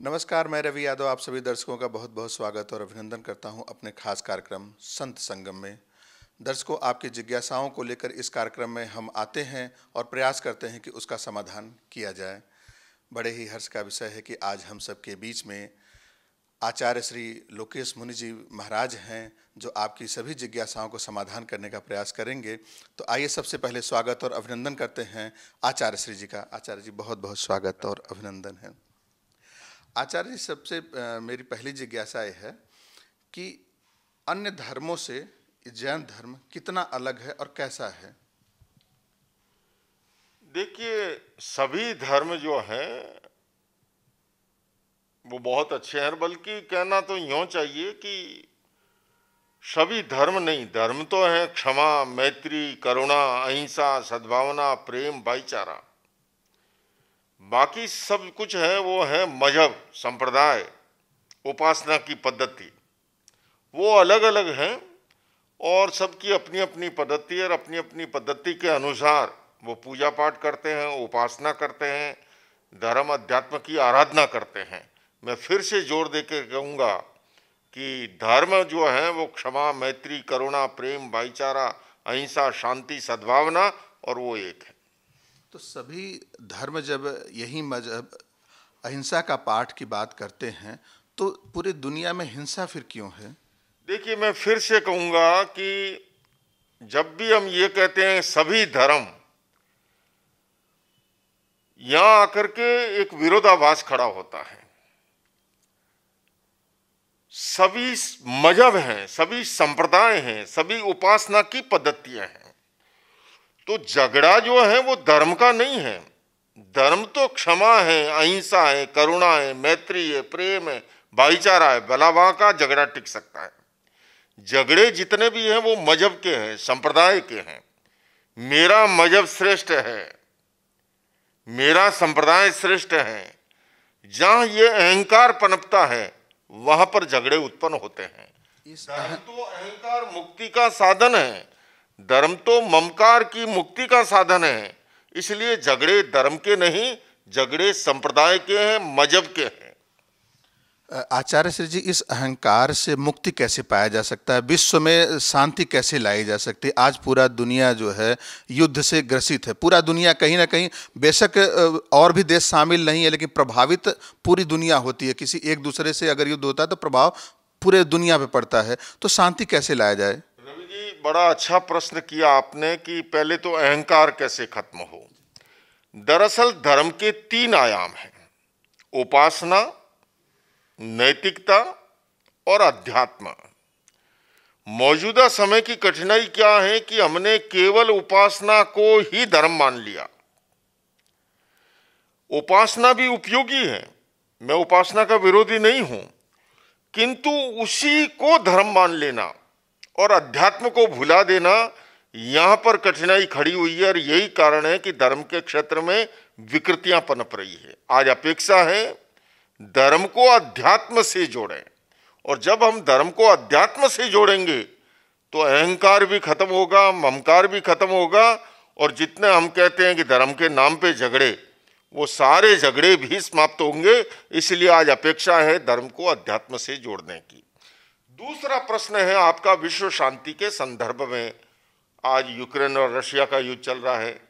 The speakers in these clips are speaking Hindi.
नमस्कार, मैं रवि यादव आप सभी दर्शकों का बहुत बहुत स्वागत और अभिनंदन करता हूं अपने खास कार्यक्रम संत संगम में। दर्शकों, आपकी जिज्ञासाओं को लेकर इस कार्यक्रम में हम आते हैं और प्रयास करते हैं कि उसका समाधान किया जाए। बड़े ही हर्ष का विषय है कि आज हम सबके बीच में आचार्य श्री लोकेश मुनि जी महाराज हैं, जो आपकी सभी जिज्ञासाओं को समाधान करने का प्रयास करेंगे। तो आइए सबसे पहले स्वागत और अभिनंदन करते हैं आचार्य श्री जी का। आचार्य जी, बहुत बहुत स्वागत और अभिनंदन है। आचार्य जी, सबसे मेरी पहली जिज्ञासा यह है कि अन्य धर्मों से जैन धर्म कितना अलग है और कैसा है? देखिए, सभी धर्म जो हैं वो बहुत अच्छे हैं, बल्कि कहना तो यूँ चाहिए कि सभी धर्म नहीं, धर्म तो हैं क्षमा, मैत्री, करुणा, अहिंसा, सद्भावना, प्रेम, भाईचारा। बाकी सब कुछ है वो है मजहब, संप्रदाय, उपासना की पद्धति, वो अलग अलग हैं और सबकी अपनी अपनी पद्धति और अपनी अपनी पद्धति के अनुसार वो पूजा पाठ करते हैं, उपासना करते हैं, धर्म अध्यात्म की आराधना करते हैं। मैं फिर से जोर देकर कहूँगा कि धर्म जो है वो क्षमा, मैत्री, करुणा, प्रेम, भाईचारा, अहिंसा, शांति, सद्भावना, और वो एक है। तो सभी धर्म जब यही मजहब अहिंसा का पाठ की बात करते हैं तो पूरी दुनिया में हिंसा फिर क्यों है? देखिए, मैं फिर से कहूँगा कि जब भी हम ये कहते हैं सभी धर्म, यहाँ आकर के एक विरोधाभास खड़ा होता है। सभी मजहब हैं, सभी संप्रदाय हैं, सभी उपासना की पद्धतियां हैं। तो झगड़ा जो है वो धर्म का नहीं है। धर्म तो क्षमा है, अहिंसा है, करुणा है, मैत्री है, प्रेम है, भाईचारा है। भला वहां का झगड़ा टिक सकता है? झगड़े जितने भी हैं वो मजहब के हैं, संप्रदाय के हैं। मेरा मजहब श्रेष्ठ है, मेरा संप्रदाय श्रेष्ठ है, जहां ये अहंकार पनपता है वहां पर झगड़े उत्पन्न होते हैं। धर्म तो अहंकार मुक्ति का साधन है, धर्म तो ममकार की मुक्ति का साधन है। इसलिए झगड़े धर्म के नहीं, झगड़े संप्रदाय के हैं, मजहब के हैं। आचार्य श्री जी, इस अहंकार से मुक्ति कैसे पाया जा सकता है? विश्व में शांति कैसे लाई जा सकती है? आज पूरा दुनिया जो है युद्ध से ग्रसित है। पूरा दुनिया कहीं ना कहीं, बेशक और भी देश शामिल नहीं है, लेकिन प्रभावित पूरी दुनिया होती है। किसी एक दूसरे से अगर युद्ध होता है तो प्रभाव पूरे दुनिया पे पड़ता है। तो शांति कैसे लाया जाए? रवि जी, बड़ा अच्छा प्रश्न किया आपने कि पहले तो अहंकार कैसे खत्म हो। दरअसल धर्म के 3 आयाम हैं: उपासना, नैतिकता और अध्यात्म। मौजूदा समय की कठिनाई क्या है कि हमने केवल उपासना को ही धर्म मान लिया। उपासना भी उपयोगी है, मैं उपासना का विरोधी नहीं हूं, किंतु उसी को धर्म मान लेना और अध्यात्म को भुला देना, यहां पर कठिनाई खड़ी हुई है। और यही कारण है कि धर्म के क्षेत्र में विकृतियां पनप रही है। आज अपेक्षा है धर्म को अध्यात्म से जोड़ें, और जब हम धर्म को अध्यात्म से जोड़ेंगे तो अहंकार भी खत्म होगा, ममकार भी खत्म होगा, और जितने हम कहते हैं कि धर्म के नाम पे झगड़े, वो सारे झगड़े भी समाप्त होंगे। इसलिए आज अपेक्षा है धर्म को अध्यात्म से जोड़ने की। दूसरा प्रश्न है आपका विश्व शांति के संदर्भ में। आज यूक्रेन और रशिया का युद्ध चल रहा है,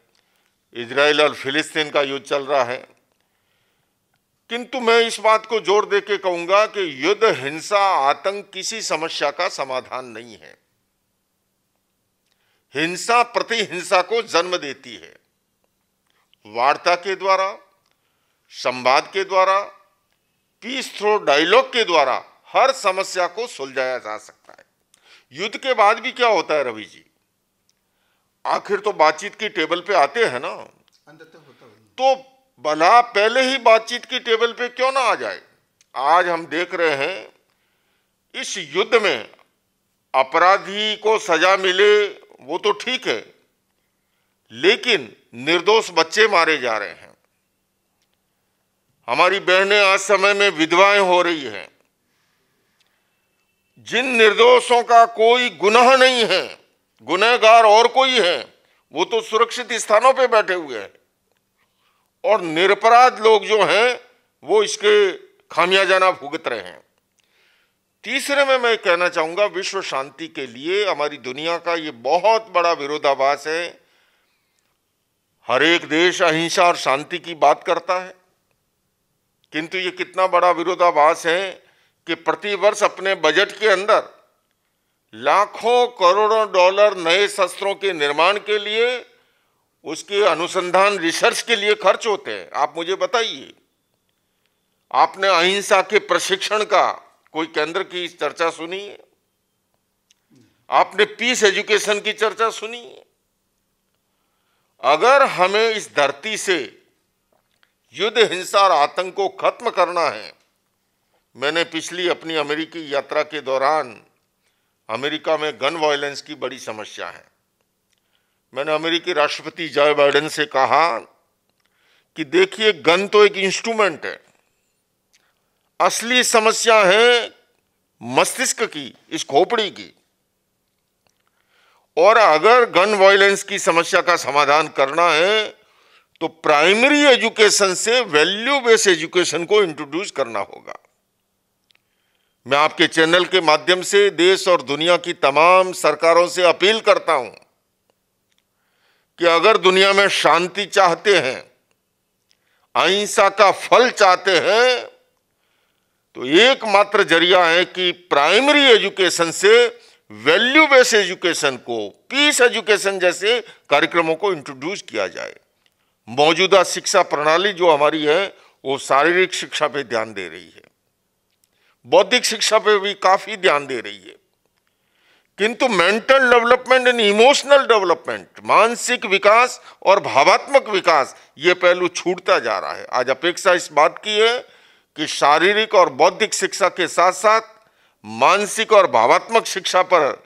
इजराइल और फिलिस्तीन का युद्ध चल रहा है, किंतु मैं इस बात को जोर देके कहूंगा कि युद्ध, हिंसा, आतंक किसी समस्या का समाधान नहीं है। हिंसा प्रति हिंसा को जन्म देती है। वार्ता के द्वारा, संवाद के द्वारा, पीस थ्रो डायलॉग के द्वारा हर समस्या को सुलझाया जा सकता है। युद्ध के बाद भी क्या होता है रवि जी? आखिर तो बातचीत की टेबल पे आते हैं ना। तो भला पहले ही बातचीत की टेबल पे क्यों ना आ जाए? आज हम देख रहे हैं इस युद्ध में अपराधी को सजा मिले वो तो ठीक है, लेकिन निर्दोष बच्चे मारे जा रहे हैं। हमारी बहनें आज समय में विधवाएं हो रही हैं। जिन निर्दोषों का कोई गुनाह नहीं है, गुनहगार और कोई है, वो तो सुरक्षित स्थानों पे बैठे हुए हैं, और निरपराध लोग जो हैं वो इसके खामियाजा भुगत रहे हैं। तीसरे में मैं कहना चाहूंगा, विश्व शांति के लिए हमारी दुनिया का ये बहुत बड़ा विरोधाभास है। हर एक देश अहिंसा और शांति की बात करता है, किंतु ये कितना बड़ा विरोधाभास है कि प्रतिवर्ष अपने बजट के अंदर लाखों करोड़ों डॉलर नए शस्त्रों के निर्माण के लिए, उसके अनुसंधान रिसर्च के लिए खर्च होते हैं। आप मुझे बताइए, आपने अहिंसा के प्रशिक्षण का कोई केंद्र की चर्चा सुनी है? आपने पीस एजुकेशन की चर्चा सुनी है? अगर हमें इस धरती से युद्ध, हिंसा और आतंक को खत्म करना है, मैंने पिछली अपनी अमेरिकी यात्रा के दौरान अमेरिका में गन वायलेंस की बड़ी समस्या है। मैंने अमेरिकी राष्ट्रपति जो बाइडेन से कहा कि देखिए, गन तो एक इंस्ट्रूमेंट है, असली समस्या है मस्तिष्क की, इस खोपड़ी की। और अगर गन वायलेंस की समस्या का समाधान करना है तो प्राइमरी एजुकेशन से वैल्यू बेस्ड एजुकेशन को इंट्रोड्यूस करना होगा। मैं आपके चैनल के माध्यम से देश और दुनिया की तमाम सरकारों से अपील करता हूं कि अगर दुनिया में शांति चाहते हैं, अहिंसा का फल चाहते हैं, तो एकमात्र जरिया है कि प्राइमरी एजुकेशन से वैल्यू बेस्ड एजुकेशन को, पीस एजुकेशन जैसे कार्यक्रमों को इंट्रोड्यूस किया जाए। मौजूदा शिक्षा प्रणाली जो हमारी है वो शारीरिक शिक्षा पे ध्यान दे रही है, बौद्धिक शिक्षा पे भी काफी ध्यान दे रही है, किंतु mental development and emotional development, मानसिक विकास और भावात्मक विकास, ये पहलू छूटता जा रहा है। आज अपेक्षा इस बात की है कि शारीरिक और बौद्धिक शिक्षा के साथ साथ मानसिक और भावात्मक शिक्षा पर,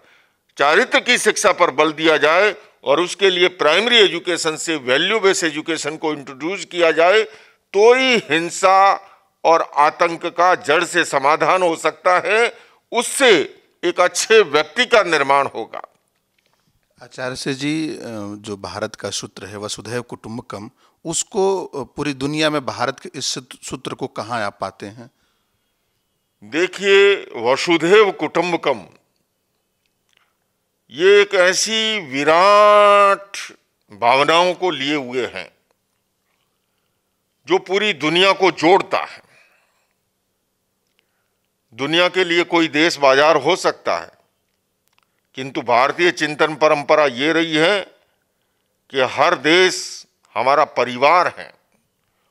चारित्र की शिक्षा पर बल दिया जाए और उसके लिए प्राइमरी एजुकेशन से वैल्यू बेस्ड एजुकेशन को इंट्रोड्यूस किया जाए, तो ही हिंसा और आतंक का जड़ से समाधान हो सकता है, उससे एक अच्छे व्यक्ति का निर्माण होगा। आचार्य से जी, जो भारत का सूत्र है वसुधैव कुटुंबकम, उसको पूरी दुनिया में भारत के इस सूत्र को कहाँ आप पाते हैं? देखिए, वसुधैव कुटुंबकम ये एक ऐसी विराट भावनाओं को लिए हुए हैं जो पूरी दुनिया को जोड़ता है। दुनिया के लिए कोई देश बाजार हो सकता है, किंतु भारतीय चिंतन परंपरा ये रही है कि हर देश हमारा परिवार है।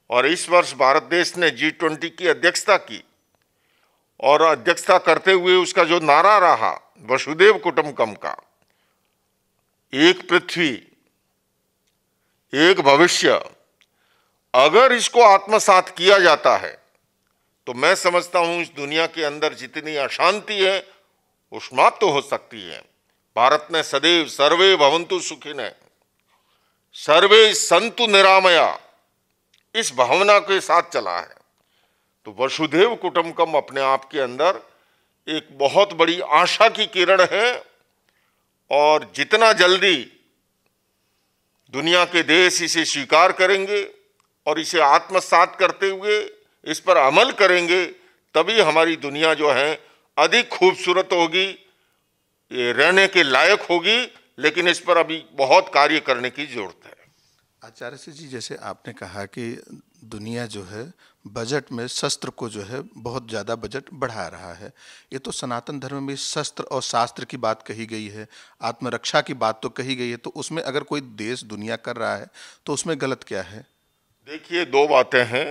और इस वर्ष भारत देश ने G20 की अध्यक्षता की, और अध्यक्षता करते हुए उसका जो नारा रहा वसुधैव कुटुंबकम का, एक पृथ्वी एक भविष्य, अगर इसको आत्मसात किया जाता है तो मैं समझता हूं इस दुनिया के अंदर जितनी अशांति है वो समाप्त हो सकती है। भारत ने सदैव सर्वे भवन्तु सुखिनः, सर्वे सन्तु निरामया, इस भावना के साथ चला है। तो वसुधैव कुटुंबकम अपने आप के अंदर एक बहुत बड़ी आशा की किरण है, और जितना जल्दी दुनिया के देश इसे स्वीकार करेंगे और इसे आत्मसात करते हुए इस पर अमल करेंगे, तभी हमारी दुनिया जो है अधिक खूबसूरत होगी, ये रहने के लायक होगी। लेकिन इस पर अभी बहुत कार्य करने की जरूरत है। आचार्य से जी, जैसे आपने कहा कि दुनिया जो है बजट में शस्त्र को जो है बहुत ज़्यादा बजट बढ़ा रहा है, ये तो सनातन धर्म में शस्त्र और शास्त्र की बात कही गई है, आत्मरक्षा की बात तो कही गई है, तो उसमें अगर कोई देश दुनिया कर रहा है तो उसमें गलत क्या है? देखिए, दो बातें हैं।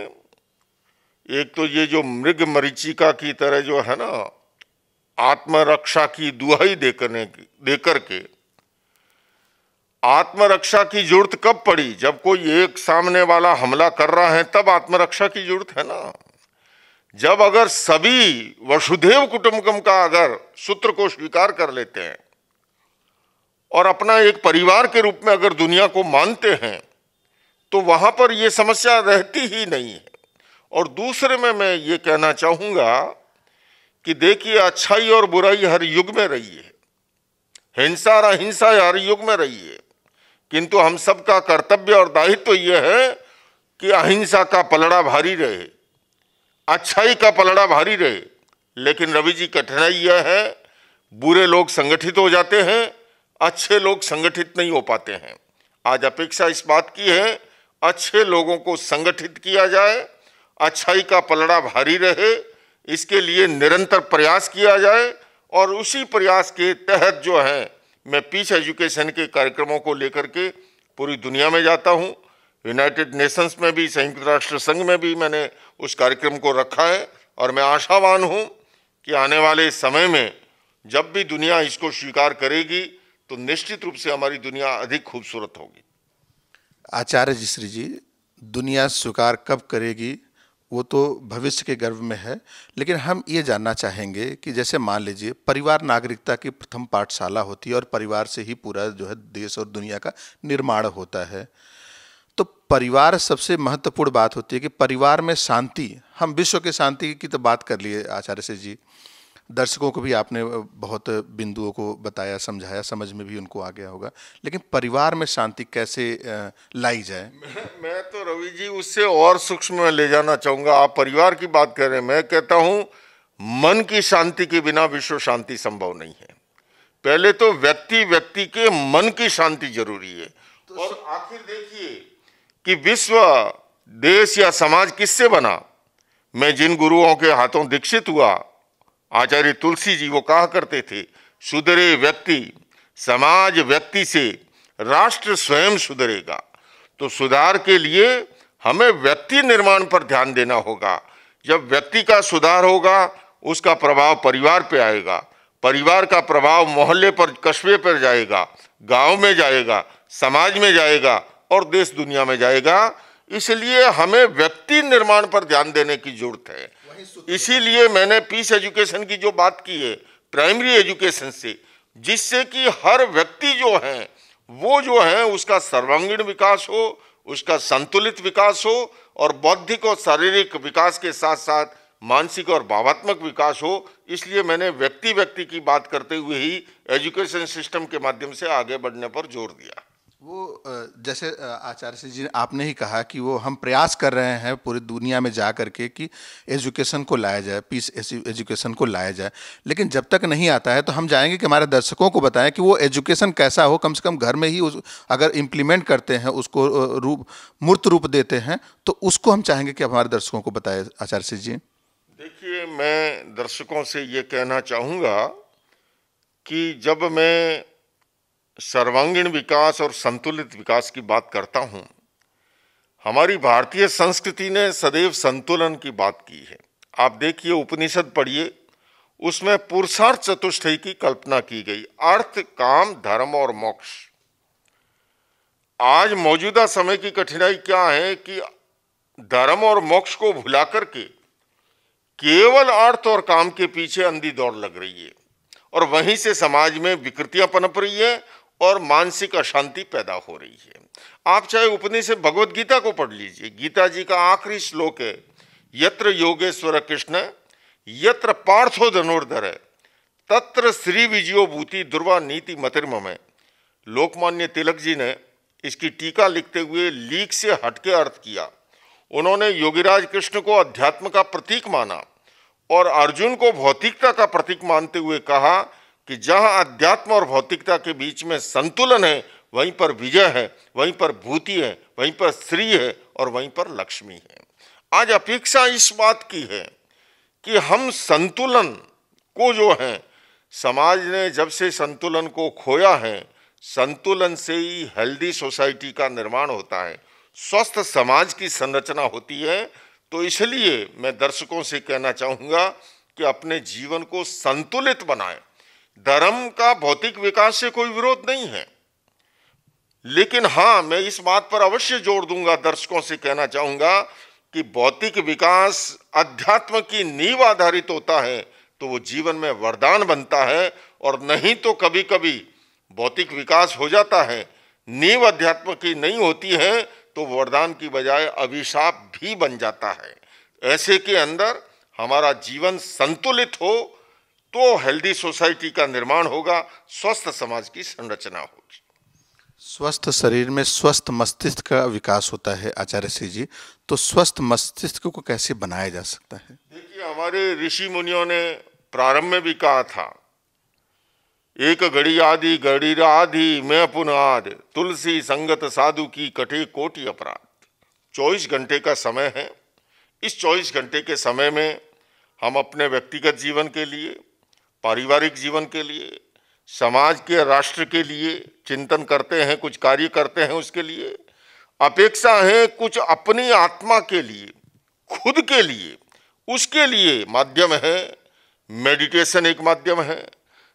एक तो ये जो मृग मरीचिका की तरह जो है ना, आत्मरक्षा की दुहाई देकर के आत्मरक्षा की जरूरत कब पड़ी? जब कोई एक सामने वाला हमला कर रहा है तब आत्मरक्षा की जरूरत है ना। जब अगर सभी वसुधैव कुटुंबकम का अगर सूत्र को स्वीकार कर लेते हैं और अपना एक परिवार के रूप में अगर दुनिया को मानते हैं, तो वहां पर यह समस्या रहती ही नहीं है। और दूसरे में मैं ये कहना चाहूंगा कि देखिए, अच्छाई और बुराई हर युग में रही है, हिंसा और अहिंसा हर युग में रही है, किंतु हम सबका कर्तव्य और दायित्व यह है कि अहिंसा का पलड़ा भारी रहे, अच्छाई का पलड़ा भारी रहे। लेकिन रवि जी, कठिनाई यह है, बुरे लोग संगठित हो जाते हैं, अच्छे लोग संगठित नहीं हो पाते हैं। आज अपेक्षा इस बात की है, अच्छे लोगों को संगठित किया जाए, अच्छाई का पलड़ा भारी रहे, इसके लिए निरंतर प्रयास किया जाए। और उसी प्रयास के तहत जो है, मैं पीस एजुकेशन के कार्यक्रमों को लेकर के पूरी दुनिया में जाता हूं। यूनाइटेड नेशंस में भी, संयुक्त राष्ट्र संघ में भी मैंने उस कार्यक्रम को रखा है। और मैं आशावान हूं कि आने वाले समय में जब भी दुनिया इसको स्वीकार करेगी तो निश्चित रूप से हमारी दुनिया अधिक खूबसूरत होगी। आचार्य जी श्री जी, दुनिया स्वीकार कब करेगी वो तो भविष्य के गर्भ में है, लेकिन हम ये जानना चाहेंगे कि जैसे मान लीजिए परिवार नागरिकता की प्रथम पाठशाला होती है और परिवार से ही पूरा जो है देश और दुनिया का निर्माण होता है। तो परिवार सबसे महत्वपूर्ण बात होती है कि परिवार में शांति, हम विश्व के शांति की तो बात कर लिए आचार्य से जी, दर्शकों को भी आपने बहुत बिंदुओं को बताया, समझाया, समझ में भी उनको आ गया होगा, लेकिन परिवार में शांति कैसे लाई जाए? मैं तो रवि जी उससे और सूक्ष्म में ले जाना चाहूँगा। आप परिवार की बात कर रहे हैं, मैं कहता हूँ मन की शांति के बिना विश्व शांति संभव नहीं है। पहले तो व्यक्ति के मन की शांति जरूरी है। और आखिर देखिए कि विश्व, देश या समाज किससे बना? मैं जिन गुरुओं के हाथों दीक्षित हुआ, आचार्य तुलसी जी, वो कहा करते थे, सुधरे व्यक्ति, समाज व्यक्ति से, राष्ट्र स्वयं सुधरेगा। तो सुधार के लिए हमें व्यक्ति निर्माण पर ध्यान देना होगा। जब व्यक्ति का सुधार होगा, उसका प्रभाव परिवार पे आएगा, परिवार का प्रभाव मोहल्ले पर, कस्बे पर जाएगा, गांव में जाएगा, समाज में जाएगा और देश दुनिया में जाएगा। इसलिए हमें व्यक्ति निर्माण पर ध्यान देने की जरूरत है। इसीलिए मैंने पीस एजुकेशन की जो बात की है, प्राइमरी एजुकेशन से, जिससे कि हर व्यक्ति जो है वो जो है उसका सर्वांगीण विकास हो, उसका संतुलित विकास हो और बौद्धिक और शारीरिक विकास के साथ साथ मानसिक और भावात्मक विकास हो। इसलिए मैंने व्यक्ति की बात करते हुए ही एजुकेशन सिस्टम के माध्यम से आगे बढ़ने पर जोर दिया। वो जैसे आचार्य जी आपने ही कहा कि वो हम प्रयास कर रहे हैं पूरी दुनिया में जा करके कि एजुकेशन को लाया जाए, पीस एजुकेशन को लाया जाए, लेकिन जब तक नहीं आता है तो हम जाएंगे कि हमारे दर्शकों को बताएं कि वो एजुकेशन कैसा हो, कम से कम घर में ही अगर इम्प्लीमेंट करते हैं, उसको मूर्त रूप देते हैं, तो उसको हम चाहेंगे कि हमारे दर्शकों को बताएं। आचार्य जी देखिए, मैं दर्शकों से ये कहना चाहूँगा कि जब मैं सर्वांगीण विकास और संतुलित विकास की बात करता हूं, हमारी भारतीय संस्कृति ने सदैव संतुलन की बात की है। आप देखिए, उपनिषद पढ़िए, उसमें पुरुषार्थ चतुष्टय की कल्पना की गई, अर्थ, काम, धर्म और मोक्ष। आज मौजूदा समय की कठिनाई क्या है कि धर्म और मोक्ष को भुला करके केवल अर्थ और काम के पीछे अंधी दौड़ लग रही है और वहीं से समाज में विकृतियां पनप रही है और मानसिक अशांति पैदा हो रही है। आप चाहे उपनिषद भगवत गीता को पढ़ लीजिए, गीता जी का आखिरी श्लोक है, यत्र योगेश्वर कृष्ण यत्र पार्थो धनुर्धर तत्र श्री विजयो भूति दुर्वा नीति मतिर्मम। लोकमान्य तिलक जी ने इसकी टीका लिखते हुए लीक से हटके अर्थ किया। उन्होंने योगीराज कृष्ण को अध्यात्म का प्रतीक माना और अर्जुन को भौतिकता का प्रतीक मानते हुए कहा कि जहां अध्यात्म और भौतिकता के बीच में संतुलन है, वहीं पर विजय है, वहीं पर भूति है, वहीं पर श्री है और वहीं पर लक्ष्मी है। आज अपेक्षा इस बात की है कि हम संतुलन को जो है, समाज ने जब से संतुलन को खोया है, संतुलन से ही हेल्दी सोसाइटी का निर्माण होता है, स्वस्थ समाज की संरचना होती है। तो इसलिए मैं दर्शकों से कहना चाहूँगा कि अपने जीवन को संतुलित बनाएं। धर्म का भौतिक विकास से कोई विरोध नहीं है, लेकिन हाँ, मैं इस बात पर अवश्य जोर दूंगा, दर्शकों से कहना चाहूँगा कि भौतिक विकास अध्यात्म की नींव आधारित होता है तो वो जीवन में वरदान बनता है, और नहीं तो कभी कभी भौतिक विकास हो जाता है, नींव अध्यात्म की नहीं होती है तो वरदान की बजाय अभिशाप भी बन जाता है। ऐसे के अंदर हमारा जीवन संतुलित हो तो हेल्दी सोसाइटी का निर्माण होगा, स्वस्थ समाज की संरचना होगी। स्वस्थ शरीर में स्वस्थ मस्तिष्क का विकास होता है आचार्य श्री जी। तो स्वस्थ मस्तिष्क को कैसे बनाया जा सकता है? देखिए, हमारे ऋषि मुनियों ने प्रारंभ में भी कहा था, एक घड़ी आदि घड़ी आदि मैं पुनः आद, तुलसी संगत साधु की कटे कोटि अपराध। 24 घंटे का समय है। इस 24 घंटे के समय में हम अपने व्यक्तिगत जीवन के लिए, पारिवारिक जीवन के लिए, समाज के, राष्ट्र के लिए चिंतन करते हैं, कुछ कार्य करते हैं, उसके लिए अपेक्षा है कुछ अपनी आत्मा के लिए, खुद के लिए, उसके लिए माध्यम है। मेडिटेशन एक माध्यम है,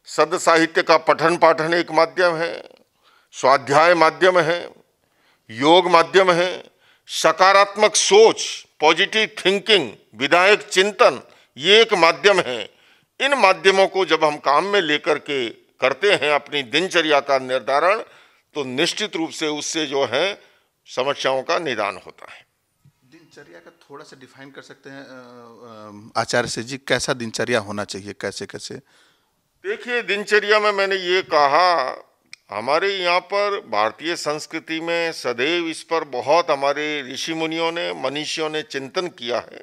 सद साहित्य का पठन पाठन एक माध्यम है, स्वाध्याय माध्यम है, योग माध्यम है, सकारात्मक सोच, पॉजिटिव थिंकिंग, विधायक चिंतन, ये एक माध्यम है। इन माध्यमों को जब हम काम में लेकर के करते हैं अपनी दिनचर्या का निर्धारण, तो निश्चित रूप से उससे जो है समस्याओं का निदान होता है। दिनचर्या का थोड़ा सा डिफाइन कर सकते हैं आचार्य श्री जी, कैसा दिनचर्या होना चाहिए, कैसे कैसे? देखिए, दिनचर्या में मैंने ये कहा, हमारे यहाँ पर भारतीय संस्कृति में सदैव इस पर बहुत हमारे ऋषि मुनियों ने, मनीषियों ने चिंतन किया है।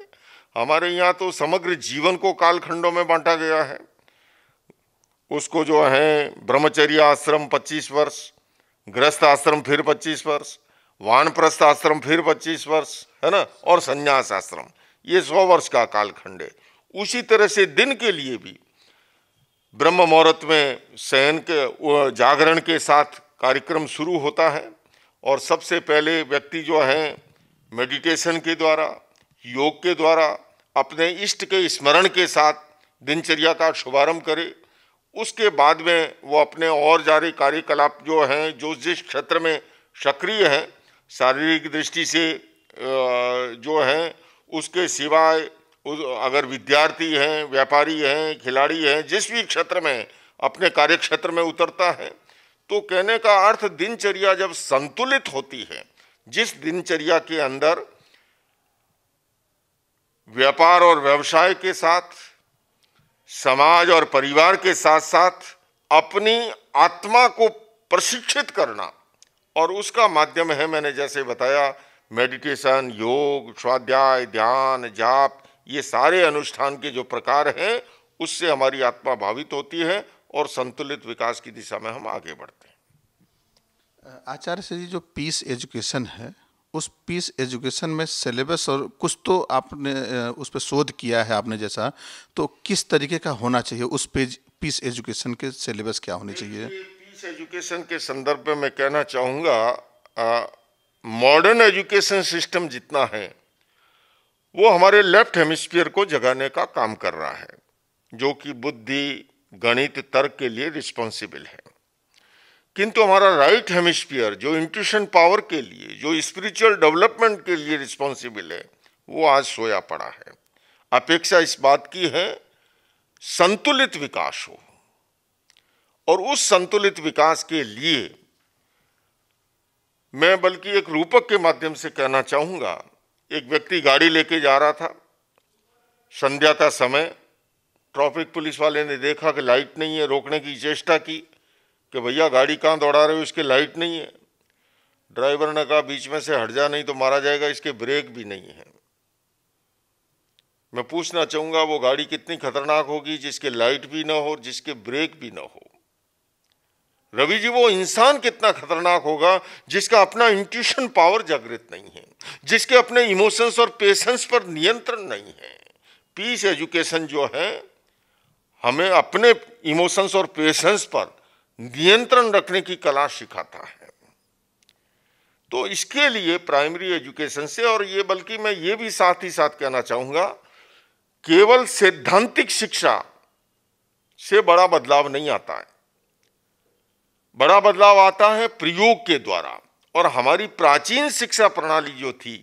हमारे यहाँ तो समग्र जीवन को कालखंडों में बांटा गया है। उसको जो है ब्रह्मचर्य आश्रम 25 वर्ष, गृहस्थ आश्रम फिर 25 वर्ष, वानप्रस्थ आश्रम फिर 25 वर्ष, है ना, और संन्यास आश्रम, ये 100 वर्ष का कालखंड है। उसी तरह से दिन के लिए भी ब्रह्म मुहूर्त में शयन के जागरण के साथ कार्यक्रम शुरू होता है, और सबसे पहले व्यक्ति जो है मेडिटेशन के द्वारा, योग के द्वारा अपने इष्ट के स्मरण के साथ दिनचर्या का शुभारंभ करे। उसके बाद में वो अपने और जारी कार्यकलाप जो हैं, जो जिस क्षेत्र में सक्रिय हैं, शारीरिक दृष्टि से जो हैं, उसके सिवाय अगर विद्यार्थी हैं, व्यापारी हैं, खिलाड़ी हैं, जिस भी क्षेत्र में अपने कार्य क्षेत्र में उतरता है, तो कहने का अर्थ दिनचर्या जब संतुलित होती है, जिस दिनचर्या के अंदर व्यापार और व्यवसाय के साथ, समाज और परिवार के साथ साथ अपनी आत्मा को प्रशिक्षित करना, और उसका माध्यम है, मैंने जैसे बताया, मेडिटेशन, योग, स्वाध्याय, ध्यान, जाप, ये सारे अनुष्ठान के जो प्रकार हैं, उससे हमारी आत्मा भावित होती है और संतुलित विकास की दिशा में हम आगे बढ़ते हैं। आचार्य श्री जी, जो पीस एजुकेशन है, उस पीस एजुकेशन में सिलेबस और कुछ तो आपने उस पर शोध किया है आपने जैसा, तो किस तरीके का होना चाहिए उस पेज पीस एजुकेशन के सिलेबस क्या होने चाहिए? पीस एजुकेशन के संदर्भ में मैं कहना चाहूँगा, मॉडर्न एजुकेशन सिस्टम जितना है वो हमारे लेफ्ट हेमिस्फीयर को जगाने का काम कर रहा है, जो कि बुद्धि, गणित, तर्क के लिए रिस्पॉन्सिबल है। किंतु हमारा राइट हेमिस्फीयर जो इंट्यूशन पावर के लिए, जो स्पिरिचुअल डेवलपमेंट के लिए रिस्पॉन्सिबल है, वो आज सोया पड़ा है। अपेक्षा इस बात की है संतुलित विकास हो, और उस संतुलित विकास के लिए मैं बल्कि एक रूपक के माध्यम से कहना चाहूँगा। एक व्यक्ति गाड़ी लेके जा रहा था, संध्या का समय, ट्रैफिक पुलिस वाले ने देखा कि लाइट नहीं है, रोकने की चेष्टा की कि भैया गाड़ी कहाँ दौड़ा रहे हो, इसके लाइट नहीं है। ड्राइवर ने कहा बीच में से हट जा, नहीं तो मारा जाएगा, इसके ब्रेक भी नहीं है। मैं पूछना चाहूँगा, वो गाड़ी कितनी खतरनाक होगी जिसके लाइट भी ना हो, जिसके ब्रेक भी ना हो। रवि जी, वो इंसान कितना खतरनाक होगा जिसका अपना इंट्यूशन पावर जागृत नहीं है, जिसके अपने इमोशंस और पेशेंस पर नियंत्रण नहीं है। पीस एजुकेशन जो है हमें अपने इमोशंस और पेशेंस पर नियंत्रण रखने की कला सिखाता है। तो इसके लिए प्राइमरी एजुकेशन से, और ये बल्कि मैं ये भी साथ ही साथ कहना चाहूँगा, केवल सैद्धांतिक शिक्षा से बड़ा बदलाव नहीं आता है। बड़ा बदलाव आता है प्रयोग के द्वारा। और हमारी प्राचीन शिक्षा प्रणाली जो थी,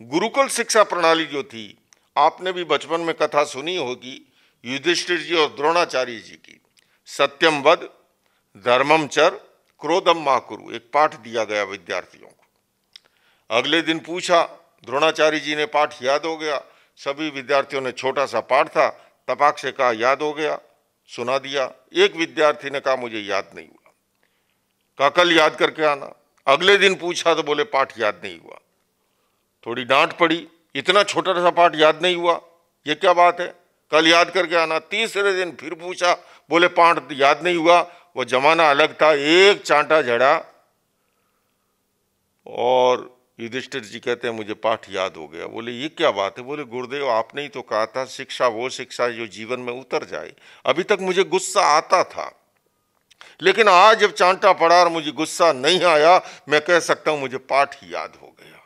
गुरुकुल शिक्षा प्रणाली जो थी, आपने भी बचपन में कथा सुनी होगी युधिष्ठिर जी और द्रोणाचार्य जी की, सत्यम वद, धर्मम चर, क्रोधम मा कुरु, एक पाठ दिया गया विद्यार्थियों को। अगले दिन पूछा, द्रोणाचार्य जी ने पाठ याद हो गया, सभी विद्यार्थियों ने, छोटा सा पाठ था, तपाक से कहा याद हो गया, सुना दिया। एक विद्यार्थी ने कहा मुझे याद नहीं हुआ। कहा कल याद करके आना। अगले दिन पूछा तो बोले पाठ याद नहीं हुआ। थोड़ी डांट पड़ी, इतना छोटा सा पाठ याद नहीं हुआ, ये क्या बात है, कल याद करके आना। तीसरे दिन फिर पूछा, बोले पाठ याद नहीं हुआ। वो जमाना अलग था, एक चांटा झड़ा और युधिष्ठिर जी कहते हैं मुझे पाठ याद हो गया। बोले ये क्या बात है? बोले गुरुदेव आपने ही तो कहा था शिक्षा वो शिक्षा जो जीवन में उतर जाए। अभी तक मुझे गुस्सा आता था, लेकिन आज जब चांटा पड़ा और मुझे गुस्सा नहीं आया, मैं कह सकता हूं मुझे पाठ ही याद हो गया।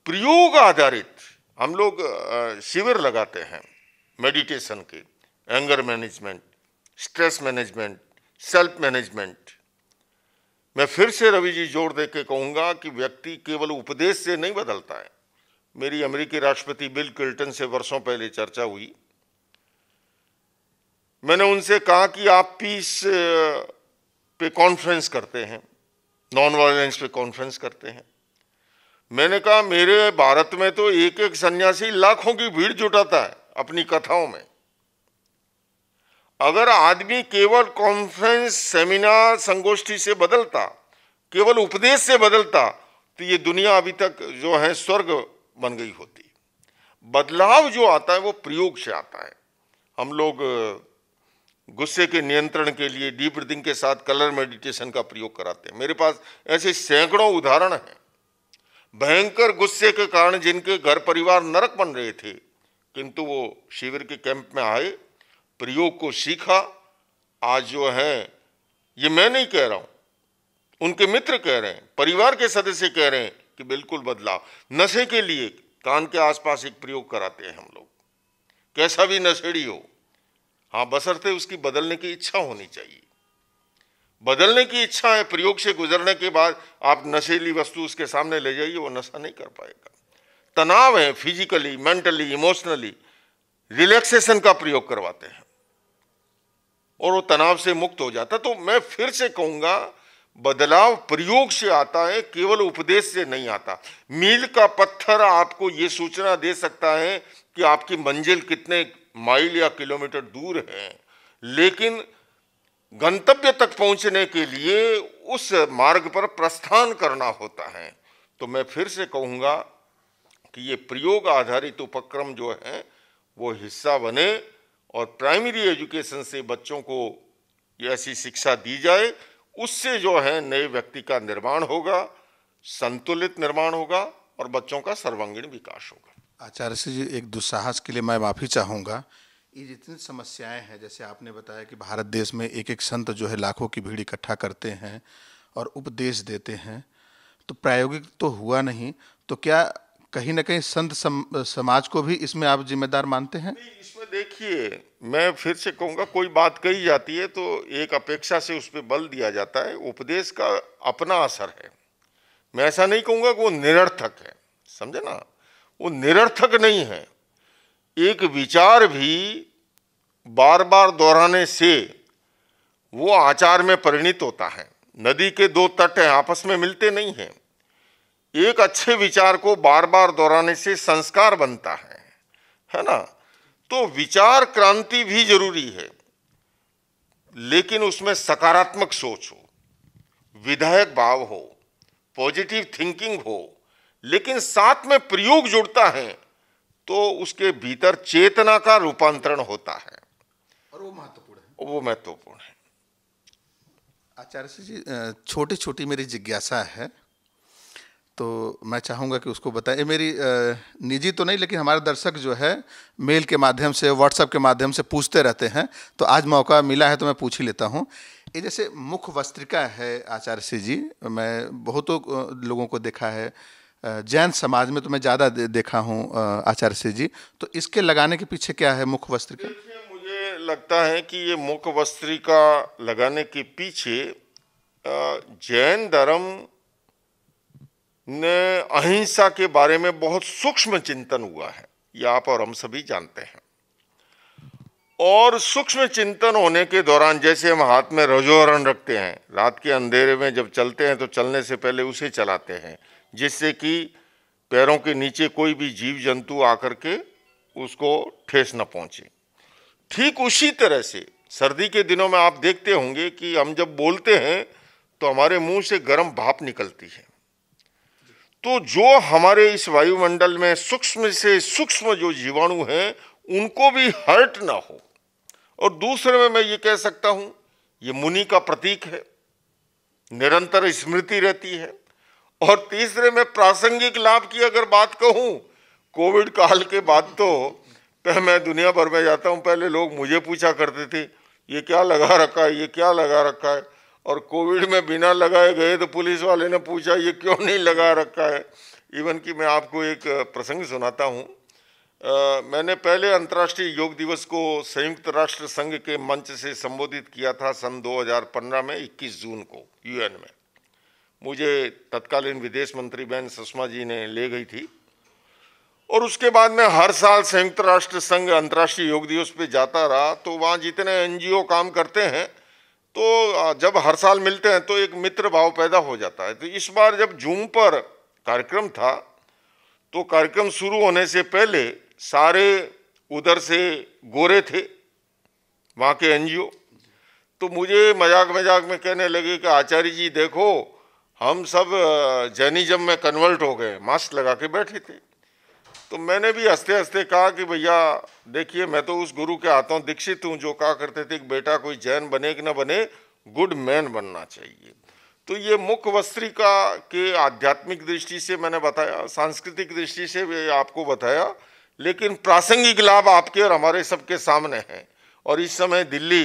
प्रयोग आधारित हम लोग शिविर लगाते हैं मेडिटेशन के, anger management, stress management, self management. मैं फिर से रवि जी जोर दे के कहूंगा कि व्यक्ति केवल उपदेश से नहीं बदलता है। मेरी अमेरिकी राष्ट्रपति बिल क्लिंटन से वर्षों पहले चर्चा हुई। मैंने उनसे कहा कि आप पीस पे कॉन्फ्रेंस करते हैं, नॉन वायलेंस पे कॉन्फ्रेंस करते हैं। मैंने कहा मेरे भारत में तो एक एक सन्यासी लाखों की भीड़ जुटाता है अपनी कथाओं में। अगर आदमी केवल कॉन्फ्रेंस, सेमिनार, संगोष्ठी से बदलता, केवल उपदेश से बदलता, तो ये दुनिया अभी तक जो है स्वर्ग बन गई होती। बदलाव जो आता है वो प्रयोग से आता है। हम लोग गुस्से के नियंत्रण के लिए डीप ब्रीथिंग के साथ कलर मेडिटेशन का प्रयोग कराते हैं। मेरे पास ऐसे सैकड़ों उदाहरण हैं। भयंकर गुस्से के कारण जिनके घर परिवार नरक बन रहे थे, किंतु वो शिविर के कैंप में आए, प्रयोग को सीखा। आज जो है, ये मैं नहीं कह रहा हूं, उनके मित्र कह रहे हैं, परिवार के सदस्य कह रहे हैं कि बिल्कुल बदलाव। नशे के लिए कान के आसपास एक प्रयोग कराते हैं हम लोग, कैसा भी नशेड़ी हो, हाँ बशर्ते उसकी बदलने की इच्छा होनी चाहिए। बदलने की इच्छा है, प्रयोग से गुजरने के बाद आप नशीली वस्तु उसके सामने ले जाइए, वो नशा नहीं कर पाएगा। तनाव है, फिजिकली, मेंटली, इमोशनली, रिलैक्सेशन का प्रयोग करवाते हैं और वो तनाव से मुक्त हो जाता। तो मैं फिर से कहूंगा, बदलाव प्रयोग से आता है, केवल उपदेश से नहीं आता। मील का पत्थर आपको ये सूचना दे सकता है कि आपकी मंजिल कितने माइल या किलोमीटर दूर है, लेकिन गंतव्य तक पहुंचने के लिए उस मार्ग पर प्रस्थान करना होता है। तो मैं फिर से कहूंगा कि ये प्रयोग आधारित उपक्रम जो है वो हिस्सा बने और प्राइमरी एजुकेशन से बच्चों को ये ऐसी शिक्षा दी जाए, उससे जो है नए व्यक्ति का निर्माण होगा, संतुलित निर्माण होगा और बच्चों का सर्वांगीण विकास होगा। आचार्य जी, एक दुस्साहस के लिए मैं माफ़ी चाहूँगा। ये जितनी समस्याएं हैं, जैसे आपने बताया कि भारत देश में एक एक संत जो है लाखों की भीड़ इकट्ठा करते हैं और उपदेश देते हैं, तो प्रायोगिक तो हुआ नहीं, तो क्या कहीं ना कहीं संत समाज को भी इसमें आप जिम्मेदार मानते हैं? इसमें देखिए, मैं फिर से कहूँगा, कोई बात कही जाती है तो एक अपेक्षा से उस पर बल दिया जाता है। उपदेश का अपना असर है। मैं ऐसा नहीं कहूँगा कि वो निरर्थक है, समझे ना, वो निरर्थक नहीं है। एक विचार भी बार बार दोहराने से वो आचार में परिणित होता है। नदी के दो तट हैं, आपस में मिलते नहीं हैं। एक अच्छे विचार को बार बार दोहराने से संस्कार बनता है ना। तो विचार क्रांति भी जरूरी है, लेकिन उसमें सकारात्मक सोच हो, विधायक भाव हो, पॉजिटिव थिंकिंग हो, लेकिन साथ में प्रयोग जुड़ता है तो उसके भीतर चेतना का रूपांतरण होता है और वो महत्वपूर्ण है। वो महत्वपूर्ण है। आचार्य जी, छोटी छोटी मेरी जिज्ञासा है, तो मैं चाहूँगा कि उसको बताएं। ये मेरी निजी तो नहीं, लेकिन हमारे दर्शक जो है मेल के माध्यम से, व्हाट्सएप के माध्यम से पूछते रहते हैं, तो आज मौका मिला है तो मैं पूछ ही लेता हूँ। ये जैसे मुख वस्त्रिका है आचार्य जी, मैं बहुतों लोगों को देखा है, जैन समाज में तो मैं ज़्यादा देखा हूँ आचार्य जी, तो इसके लगाने के पीछे क्या है मुख वस्त्रिका? मुझे लगता है कि ये मुख वस्त्रिका लगाने के पीछे जैन धर्म ने अहिंसा के बारे में बहुत सूक्ष्म चिंतन हुआ है, ये आप और हम सभी जानते हैं। और सूक्ष्म चिंतन होने के दौरान, जैसे हम हाथ में रजोहरण रखते हैं, रात के अंधेरे में जब चलते हैं तो चलने से पहले उसे चलाते हैं, जिससे कि पैरों के नीचे कोई भी जीव जंतु आकर के उसको ठेस न पहुंचे। ठीक उसी तरह से सर्दी के दिनों में आप देखते होंगे कि हम जब बोलते हैं तो हमारे मुंह से गर्म भाप निकलती है। तो जो हमारे इस वायुमंडल में सूक्ष्म से सूक्ष्म जो जीवाणु हैं उनको भी हर्ट ना हो। और दूसरे में मैं ये कह सकता हूं, ये मुनि का प्रतीक है, निरंतर स्मृति रहती है। और तीसरे में प्रासंगिक लाभ की अगर बात कहूं, कोविड काल के बाद तो मैं दुनिया भर में जाता हूं, पहले लोग मुझे पूछा करते थे ये क्या लगा रखा है, ये क्या लगा रखा है। और कोविड में बिना लगाए गए तो पुलिस वाले ने पूछा ये क्यों नहीं लगा रखा है। इवन कि मैं आपको एक प्रसंग सुनाता हूं। मैंने पहले अंतर्राष्ट्रीय योग दिवस को संयुक्त राष्ट्र संघ के मंच से संबोधित किया था सन 2015 में 21 जून को यूएन में। मुझे तत्कालीन विदेश मंत्री बहन सुषमा जी ने ले गई थी। और उसके बाद मैं हर साल संयुक्त राष्ट्र संघ अंतर्राष्ट्रीय योग दिवस पे जाता रहा। तो वहाँ जितने एनजीओ काम करते हैं तो जब हर साल मिलते हैं तो एक मित्र भाव पैदा हो जाता है। तो इस बार जब जूम पर कार्यक्रम था तो कार्यक्रम शुरू होने से पहले सारे उधर से गोरे थे वहाँ के एनजीओ। तो मुझे मजाक मजाक में कहने लगे कि आचार्य जी देखो हम सब जैनिज्म में कन्वर्ट हो गए, मास्क लगा के बैठे थे। तो मैंने भी हंसते हंसते कहा कि भैया देखिए मैं तो उस गुरु के हाथों दीक्षित हूँ जो कहा करते थे कि बेटा कोई जैन बने कि न बने, गुड मैन बनना चाहिए। तो ये मुख वस्त्रिका के आध्यात्मिक दृष्टि से मैंने बताया, सांस्कृतिक दृष्टि से भी आपको बताया, लेकिन प्रासंगिक लाभ आपके और हमारे सबके सामने हैं। और इस समय दिल्ली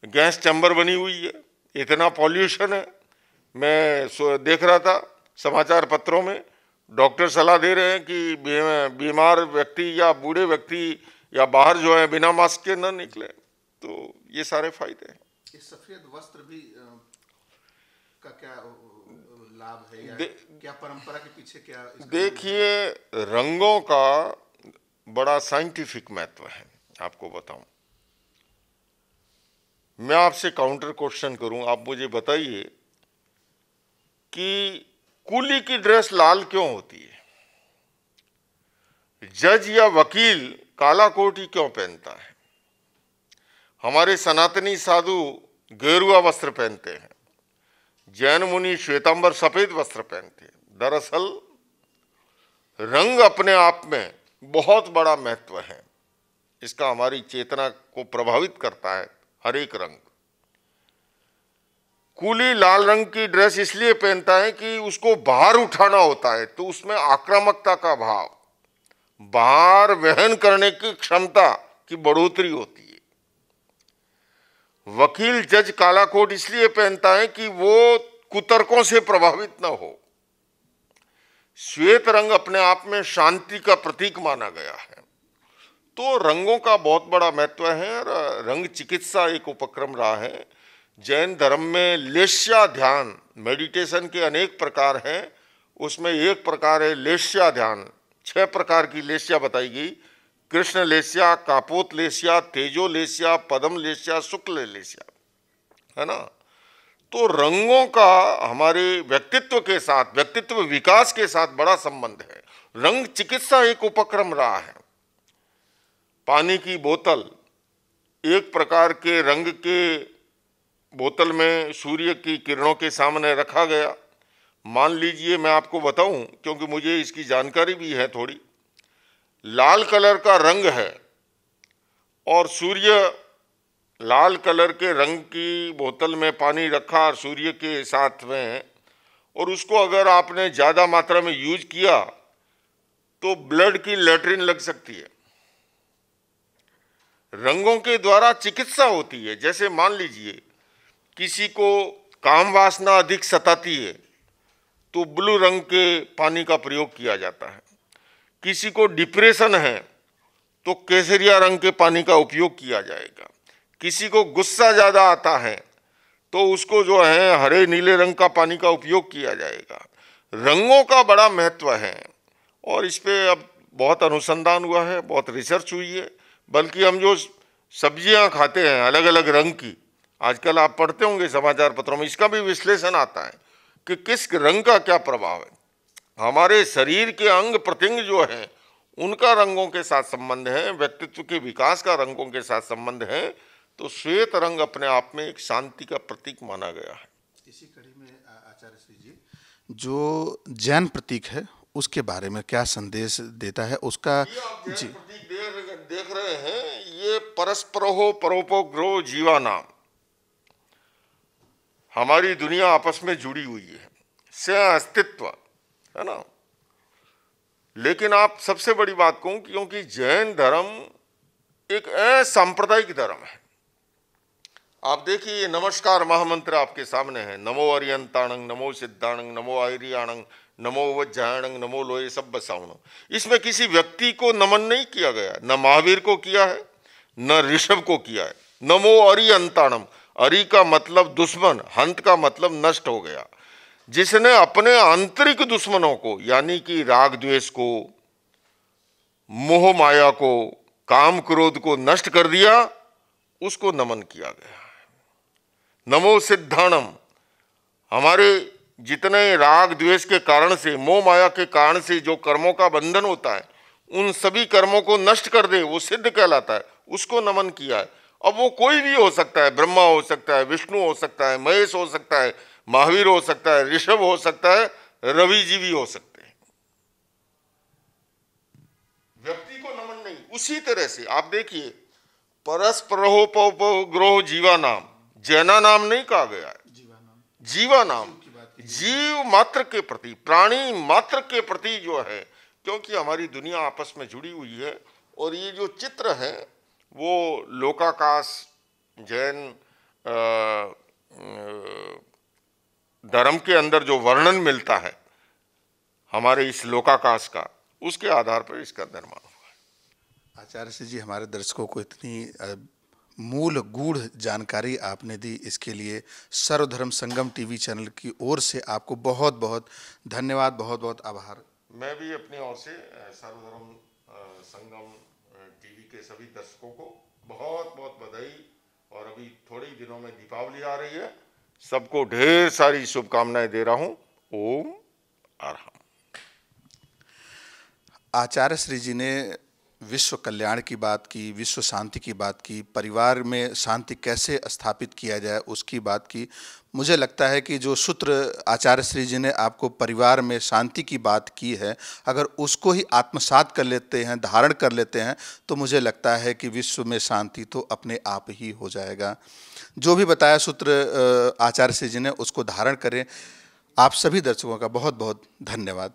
गैस चैम्बर बनी हुई है, इतना पॉल्यूशन है। मैं देख रहा था समाचार पत्रों में डॉक्टर सलाह दे रहे हैं कि बीमार व्यक्ति या बूढ़े व्यक्ति या बाहर जो है बिना मास्क के न निकले। तो ये सारे फायदे हैं। इस सफेद वस्त्र भी का क्या लाभ है या क्या परंपरा के पीछे क्या? देखिए रंगों का बड़ा साइंटिफिक महत्व है। आपको बताऊं, मैं आपसे काउंटर क्वेश्चन करूं, आप मुझे बताइए कि कूली की ड्रेस लाल क्यों होती है? जज या वकील काला कोट ही क्यों पहनता है? हमारे सनातनी साधु गेरुआ वस्त्र पहनते हैं, जैन मुनि श्वेतांबर सफेद वस्त्र पहनते हैं। दरअसल रंग अपने आप में बहुत बड़ा महत्व है, इसका हमारी चेतना को प्रभावित करता है हर एक रंग। कूली लाल रंग की ड्रेस इसलिए पहनता है कि उसको बाहर उठाना होता है, तो उसमें आक्रामकता का भाव, बाहर वहन करने की क्षमता की बढ़ोतरी होती है। वकील जज काला कोट इसलिए पहनता है कि वो कुतर्कों से प्रभावित न हो। श्वेत रंग अपने आप में शांति का प्रतीक माना गया है। तो रंगों का बहुत बड़ा महत्व है। रंग चिकित्सा एक उपक्रम रहा है। जैन धर्म में लेस्या ध्यान, मेडिटेशन के अनेक प्रकार हैं, उसमें एक प्रकार है लेस्या ध्यान। 6 प्रकार की लेस्या बताई गई, कृष्ण लेस्या, कापोत लेस्या, तेजो लेस्या, पद्म लेस्या, शुक्ल लेस्या, है ना। तो रंगों का हमारे व्यक्तित्व के साथ, व्यक्तित्व विकास के साथ बड़ा संबंध है। रंग चिकित्सा एक उपक्रम रहा है। पानी की बोतल एक प्रकार के रंग के बोतल में सूर्य की किरणों के सामने रखा गया। मान लीजिए मैं आपको बताऊं, क्योंकि मुझे इसकी जानकारी भी है थोड़ी, लाल कलर का रंग है और सूर्य लाल कलर के रंग की बोतल में पानी रखा और सूर्य के साथ में, और उसको अगर आपने ज़्यादा मात्रा में यूज किया तो ब्लड की लैट्रिन लग सकती है। रंगों के द्वारा चिकित्सा होती है। जैसे मान लीजिए किसी को काम वासना अधिक सताती है तो ब्लू रंग के पानी का प्रयोग किया जाता है। किसी को डिप्रेशन है तो केसरिया रंग के पानी का उपयोग किया जाएगा। किसी को गुस्सा ज़्यादा आता है तो उसको जो है हरे नीले रंग का पानी का उपयोग किया जाएगा। रंगों का बड़ा महत्व है और इस पे अब बहुत अनुसंधान हुआ है, बहुत रिसर्च हुई है। बल्कि हम जो सब्जियां खाते हैं अलग अलग रंग की, आजकल आप पढ़ते होंगे समाचार पत्रों में, इसका भी विश्लेषण आता है कि किस रंग का क्या प्रभाव है। हमारे शरीर के अंग प्रत्यंग जो है उनका रंगों के साथ संबंध है, व्यक्तित्व के विकास का रंगों के साथ संबंध है। तो श्वेत रंग अपने आप में एक शांति का प्रतीक माना गया है। इसी कड़ी में आचार्य श्री जी, जो जैन प्रतीक है उसके बारे में क्या संदेश देता है उसका? जी, प्रतीक देख रहे हैं, ये परस्परो परोपग्रह जीवानाम, हमारी दुनिया आपस में जुड़ी हुई है, से अस्तित्व है ना। लेकिन आप सबसे बड़ी बात कहूं, क्योंकि जैन धर्म एक सांप्रदायिक धर्म है। आप देखिए, नमस्कार महामंत्र आपके सामने है, नमो अरियंताणंग, नमो सिद्धाणंग, नमो आयरियाणंग, नमो वज्जायणंग, नमो लोये सब बसाउण। इसमें किसी व्यक्ति को नमन नहीं किया गया, न महावीर को किया है, न ऋषभ को किया है। नमो अरियंताणम, अरि का मतलब दुश्मन, हंत का मतलब नष्ट हो गया। जिसने अपने आंतरिक दुश्मनों को, यानी कि राग द्वेष को, मोह माया को, काम क्रोध को नष्ट कर दिया, उसको नमन किया गया। नमो सिद्धाणम, हमारे जितने राग द्वेष के कारण से, मोह माया के कारण से जो कर्मों का बंधन होता है, उन सभी कर्मों को नष्ट कर दे, वो सिद्ध कहलाता है, उसको नमन किया है। अब वो कोई भी हो सकता है, ब्रह्मा हो सकता है, विष्णु हो सकता है, महेश हो सकता है, महावीर हो सकता है, ऋषभ हो सकता है, रवि जी भी हो सकते हैं। व्यक्ति को नमन नहीं। उसी तरह से आप देखिए, परस्परोपग्रह जीवा नाम, जैना नाम नहीं कहा गया है, जीवा नाम, जीव मात्र के प्रति, प्राणी मात्र के प्रति जो है, क्योंकि हमारी दुनिया आपस में जुड़ी हुई है। और ये जो चित्र है वो लोकाकाश जैन धर्म के अंदर जो वर्णन मिलता है हमारे इस लोकाकाश का, उसके आधार पर इसका निर्माण हुआ है। आचार्य श्री जी, हमारे दर्शकों को इतनी मूल गूढ़ जानकारी आपने दी, इसके लिए सर्वधर्म संगम टीवी चैनल की ओर से आपको बहुत बहुत धन्यवाद, बहुत बहुत आभार। मैं भी अपनी ओर से सर्वधर्म संगम टीवी के सभी दर्शकों को बहुत बहुत बधाई, और अभी थोड़े ही दिनों में दीपावली आ रही है, सबको ढेर सारी शुभकामनाएं दे रहा हूं। ओम अरहम। आचार्य श्री जी ने विश्व कल्याण की बात की, विश्व शांति की बात की, परिवार में शांति कैसे स्थापित किया जाए उसकी बात की। मुझे लगता है कि जो सूत्र आचार्य श्री जी ने आपको परिवार में शांति की बात की है, अगर उसको ही आत्मसात कर लेते हैं, धारण कर लेते हैं, तो मुझे लगता है कि विश्व में शांति तो अपने आप ही हो जाएगा। जो भी बताया सूत्र आचार्य श्री जी ने, उसको धारण करें। आप सभी दर्शकों का बहुत बहुत धन्यवाद।